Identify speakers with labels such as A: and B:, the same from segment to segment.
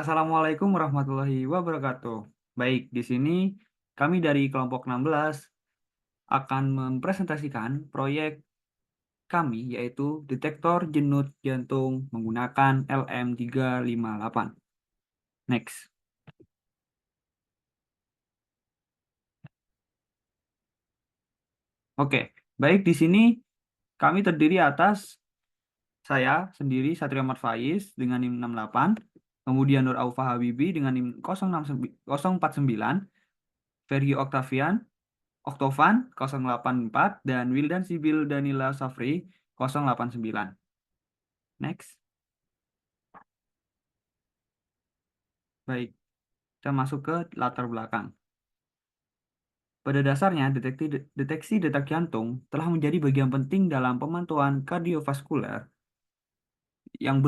A: Assalamualaikum warahmatullahi wabarakatuh. Baik, di sini kami dari kelompok 16 akan mempresentasikan proyek kami yaitu detektor jenut jantung menggunakan LM358. Next. Oke, baik di sini kami terdiri atas saya sendiri Satria Ahmad Faiz dengan NIM 68, kemudian Nur Aufa Habibi dengan NIM 049, Fergie Octavian Oktovan 084 dan Wildan Sibil Danila Safri 089. Next. Baik, kita masuk ke latar belakang. Pada dasarnya, deteksi detak jantung telah menjadi bagian penting dalam pemantauan kardiovaskuler yang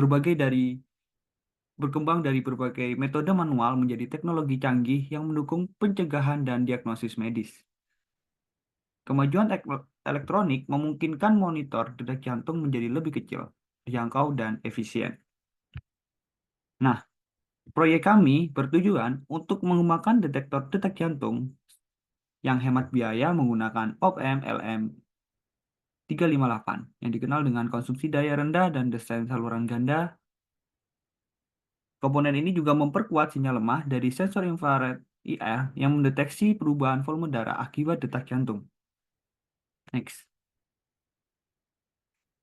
A: berkembang dari berbagai metode manual menjadi teknologi canggih yang mendukung pencegahan dan diagnosis medis. Kemajuan elektronik memungkinkan monitor detak jantung menjadi lebih kecil, terjangkau, dan efisien. Nah, proyek kami bertujuan untuk mengembangkan detektor detak jantung yang hemat biaya menggunakan OPM LM358 yang dikenal dengan konsumsi daya rendah dan desain saluran ganda. Komponen ini juga memperkuat sinyal lemah dari sensor infrared IR yang mendeteksi perubahan volume darah akibat detak jantung. Next.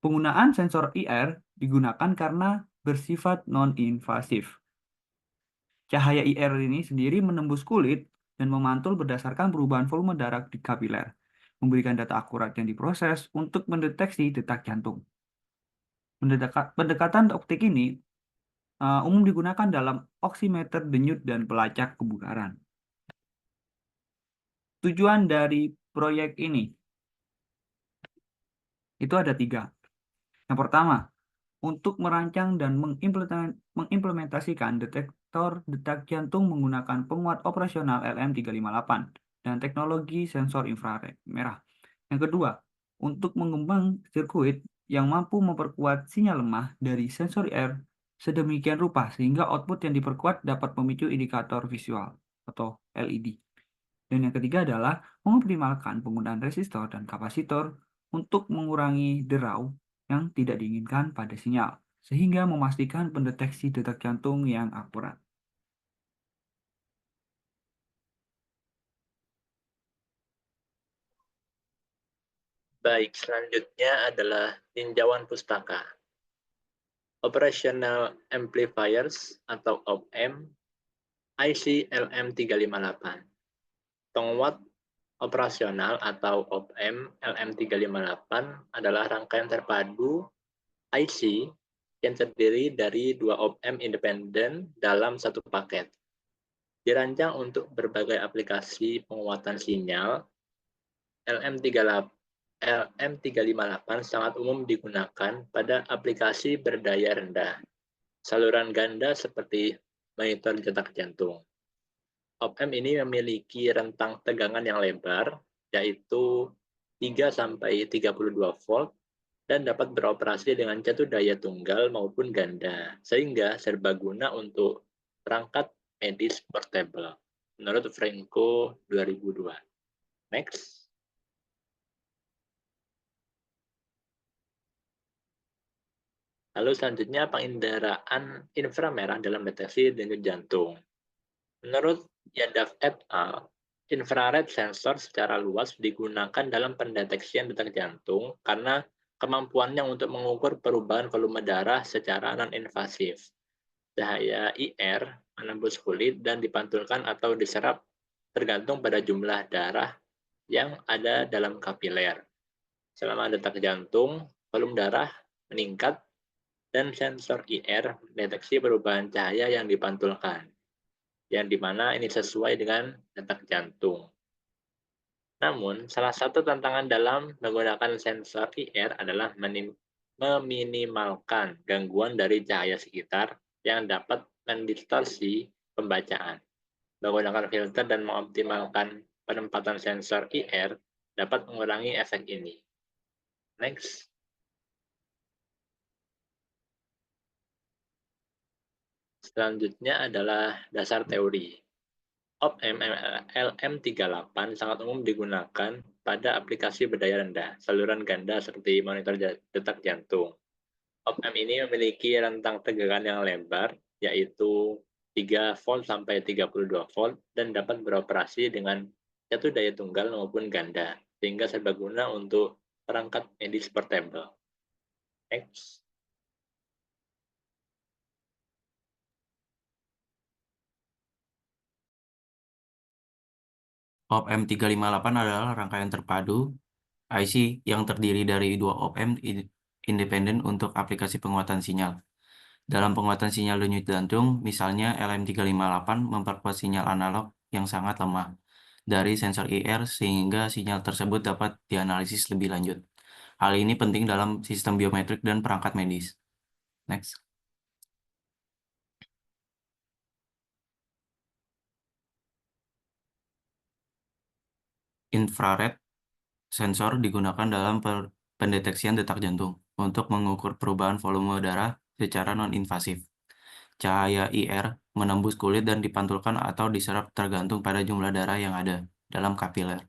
A: Penggunaan sensor IR digunakan karena bersifat non-invasif. Cahaya IR ini sendiri menembus kulit dan memantul berdasarkan perubahan volume darah di kapiler, memberikan data akurat yang diproses untuk mendeteksi detak jantung. Pendekatan optik ini umum digunakan dalam oximeter denyut dan pelacak kebugaran. Tujuan dari proyek ini itu ada 3. Yang pertama, untuk merancang dan mengimplementasikan detektor detak jantung menggunakan penguat operasional LM358 dan teknologi sensor infrared merah. Yang kedua, untuk mengembang sirkuit yang mampu memperkuat sinyal lemah dari sensor IR sedemikian rupa sehingga output yang diperkuat dapat memicu indikator visual atau LED. Dan yang ketiga adalah mengoptimalkan penggunaan resistor dan kapasitor untuk mengurangi derau yang tidak diinginkan pada sinyal, sehingga memastikan pendeteksi detak jantung yang akurat.
B: Baik, selanjutnya adalah tinjauan pustaka. Operational Amplifiers atau OPM, IC LM358. Penguat operasional atau OPM LM358 adalah rangkaian terpadu IC yang terdiri dari 2 OPM independen dalam satu paket. Dirancang untuk berbagai aplikasi penguatan sinyal, LM358 sangat umum digunakan pada aplikasi berdaya rendah, saluran ganda seperti monitor detak jantung. OPM ini memiliki rentang tegangan yang lebar, yaitu 3-32 volt, dan dapat beroperasi dengan satu daya tunggal maupun ganda, sehingga serbaguna untuk perangkat medis portable, menurut Franco 2002. Next. Lalu selanjutnya penginderaan inframerah dalam deteksi denyut jantung. Menurut Yadav et al., infrared sensor secara luas digunakan dalam pendeteksian detak jantung karena kemampuannya untuk mengukur perubahan volume darah secara non-invasif. Cahaya IR menembus kulit dan dipantulkan atau diserap tergantung pada jumlah darah yang ada dalam kapiler. Selama detak jantung, volume darah meningkat dan sensor IR mendeteksi perubahan cahaya yang dipantulkan, yang dimana ini sesuai dengan detak jantung. Namun, salah satu tantangan dalam menggunakan sensor IR adalah meminimalkan gangguan dari cahaya sekitar yang dapat mendistorsi pembacaan. Menggunakan filter dan mengoptimalkan penempatan sensor IR dapat mengurangi efek ini. Next. Selanjutnya adalah dasar teori. OPM LM38 sangat umum digunakan pada aplikasi berdaya rendah, saluran ganda seperti monitor detak jantung. OPM ini memiliki rentang tegangan yang lebar, yaitu 3 volt sampai 32 volt, dan dapat beroperasi dengan satu daya tunggal maupun ganda, sehingga serbaguna untuk perangkat medis portable. Next.
C: OPM 358 adalah rangkaian terpadu IC yang terdiri dari dua OPM independen untuk aplikasi penguatan sinyal. Dalam penguatan sinyal denyut jantung, misalnya LM358 memperkuat sinyal analog yang sangat lemah dari sensor IR sehingga sinyal tersebut dapat dianalisis lebih lanjut. Hal ini penting dalam sistem biometrik dan perangkat medis. Next. Infrared sensor digunakan dalam pendeteksian detak jantung untuk mengukur perubahan volume darah secara non-invasif. Cahaya IR menembus kulit dan dipantulkan atau diserap tergantung pada jumlah darah yang ada dalam kapiler.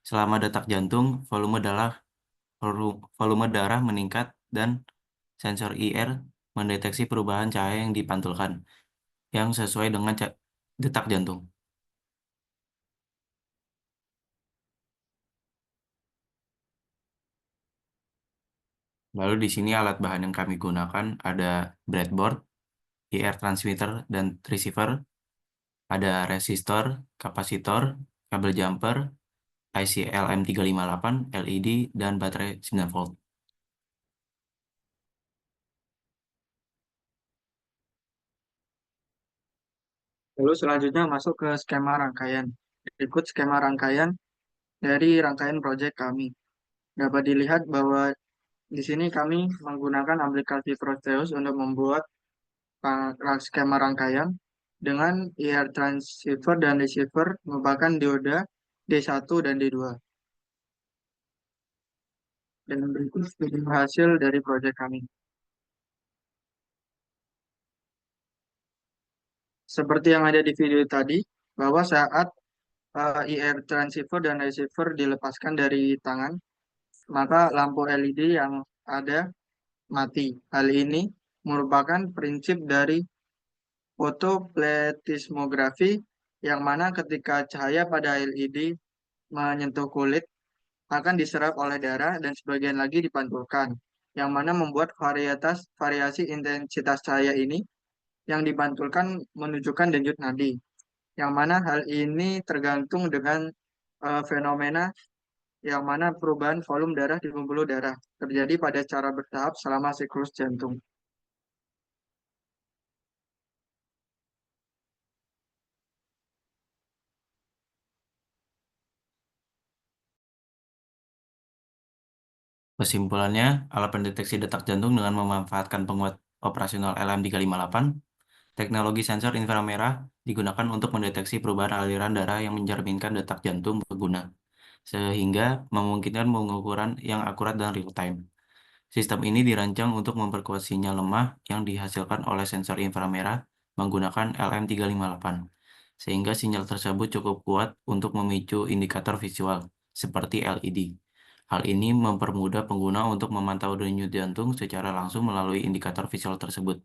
C: Selama detak jantung, volume darah meningkat dan sensor IR mendeteksi perubahan cahaya yang dipantulkan yang sesuai dengan detak jantung. Lalu di sini alat bahan yang kami gunakan ada breadboard, IR transmitter dan receiver, ada resistor, kapasitor, kabel jumper, IC LM358, LED, dan baterai 9 volt.
D: Lalu selanjutnya masuk ke skema rangkaian. Berikut skema rangkaian dari rangkaian proyek kami. Dapat dilihat bahwa di sini kami menggunakan aplikasi Proteus untuk membuat skema rangkaian dengan IR transceiver dan receiver merupakan dioda D1 dan D2. Dan berikut hasil dari proyek kami. Seperti yang ada di video tadi, bahwa saat IR transceiver dan receiver dilepaskan dari tangan, maka lampu LED yang ada mati. Hal ini merupakan prinsip dari fotopletismografi, yang mana ketika cahaya pada LED menyentuh kulit akan diserap oleh darah dan sebagian lagi dipantulkan, yang mana membuat variasi intensitas cahaya ini yang dipantulkan menunjukkan denyut nadi, yang mana hal ini tergantung dengan fenomena yang mana perubahan volume darah di pembuluh darah terjadi pada cara bertahap selama siklus jantung.
C: Kesimpulannya, alat pendeteksi detak jantung dengan memanfaatkan penguat operasional LM358, teknologi sensor inframerah digunakan untuk mendeteksi perubahan aliran darah yang mencerminkan detak jantung pengguna, sehingga memungkinkan pengukuran yang akurat dan real-time. Sistem ini dirancang untuk memperkuat sinyal lemah yang dihasilkan oleh sensor inframerah menggunakan LM358, sehingga sinyal tersebut cukup kuat untuk memicu indikator visual, seperti LED. Hal ini mempermudah pengguna untuk memantau denyut jantung secara langsung melalui indikator visual tersebut.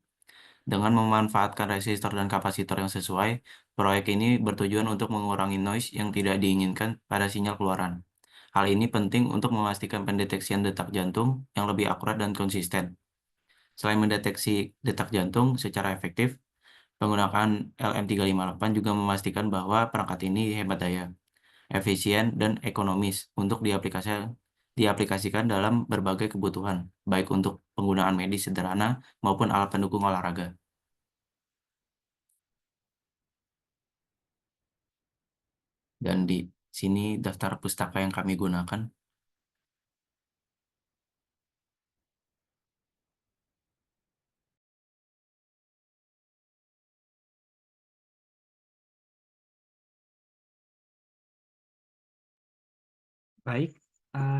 C: Dengan memanfaatkan resistor dan kapasitor yang sesuai, proyek ini bertujuan untuk mengurangi noise yang tidak diinginkan pada sinyal keluaran. Hal ini penting untuk memastikan pendeteksian detak jantung yang lebih akurat dan konsisten. Selain mendeteksi detak jantung secara efektif, penggunaan LM358 juga memastikan bahwa perangkat ini hemat daya, efisien, dan ekonomis untuk diaplikasikan dalam berbagai kebutuhan, baik untuk penggunaan medis sederhana maupun alat pendukung olahraga. Dan di sini daftar pustaka yang kami gunakan.
A: Baik,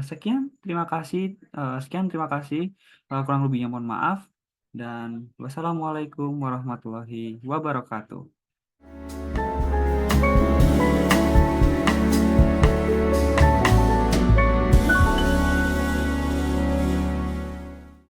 A: sekian terima kasih. Kurang lebihnya mohon maaf. Dan wassalamualaikum warahmatullahi wabarakatuh.